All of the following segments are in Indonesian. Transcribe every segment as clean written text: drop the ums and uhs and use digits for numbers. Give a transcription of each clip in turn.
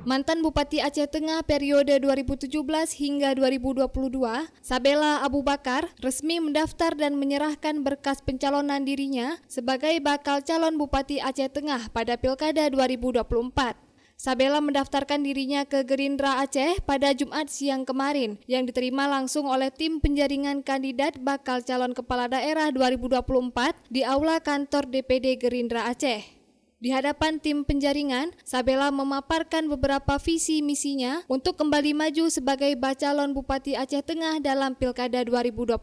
Mantan Bupati Aceh Tengah periode 2017 hingga 2022, Sabela Abu Bakar, resmi mendaftar dan menyerahkan berkas pencalonan dirinya sebagai bakal calon Bupati Aceh Tengah pada Pilkada 2024. Sabela mendaftarkan dirinya ke Gerindra Aceh pada Jumat siang kemarin yang diterima langsung oleh tim penjaringan kandidat bakal calon kepala daerah 2024 di aula kantor DPD Gerindra Aceh. Di hadapan tim penjaringan, Sabela memaparkan beberapa visi misinya untuk kembali maju sebagai bacalon Bupati Aceh Tengah dalam Pilkada 2024.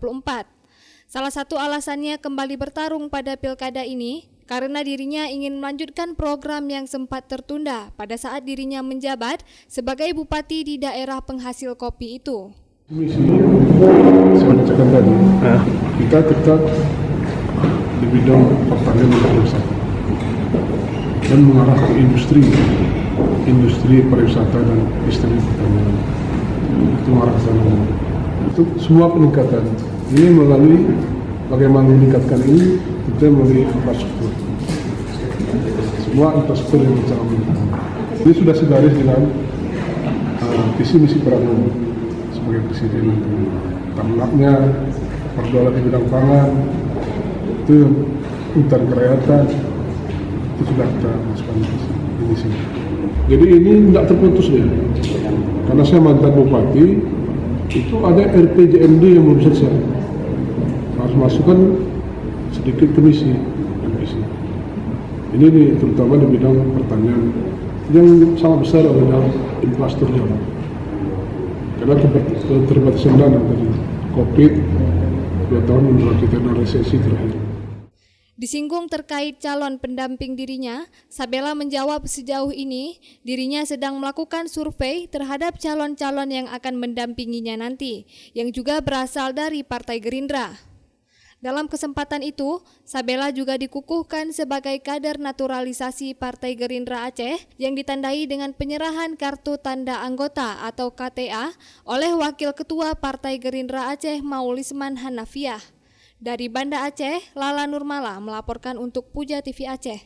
Salah satu alasannya kembali bertarung pada Pilkada ini karena dirinya ingin melanjutkan program yang sempat tertunda pada saat dirinya menjabat sebagai bupati di daerah penghasil kopi itu. Misi saya bacakan tadi, kita tetap di bidang pertanian dan pariwisata dan mengarah ke industri pariwisata dan industri pertanian. Itu mengarah ke sana. Itu semua peningkatan ini melalui bagaimana meningkatkan ini kita melalui infrastruktur. Semua infrastruktur yang kita ambil. Ini sudah segaris dengan visi misi Prabowo sebagai presiden. Tamlaknya pergaulan di bidang pangan, itu hutan kerakyatan, itu sudah kita masukkan di sini. Jadi ini tidak terputus deh. Karena saya mantan bupati, itu ada RPJMD yang belum selesai. Harus masukkan sedikit ke misi. Ini nih, terutama di bidang pertanian yang sangat besar adalah infrastruktur jalan. Karena keterbatasan dana tadi COVID 2 tahun membuat kita ada resesi terakhir. Disinggung terkait calon pendamping dirinya, Sabela menjawab sejauh ini dirinya sedang melakukan survei terhadap calon-calon yang akan mendampinginya nanti, yang juga berasal dari Partai Gerindra. Dalam kesempatan itu, Sabela juga dikukuhkan sebagai kader naturalisasi Partai Gerindra Aceh yang ditandai dengan penyerahan kartu tanda anggota atau KTA oleh Wakil Ketua Partai Gerindra Aceh Maulisman Hanafiah. Dari Banda Aceh, Lala Nurmala melaporkan untuk Puja TV Aceh.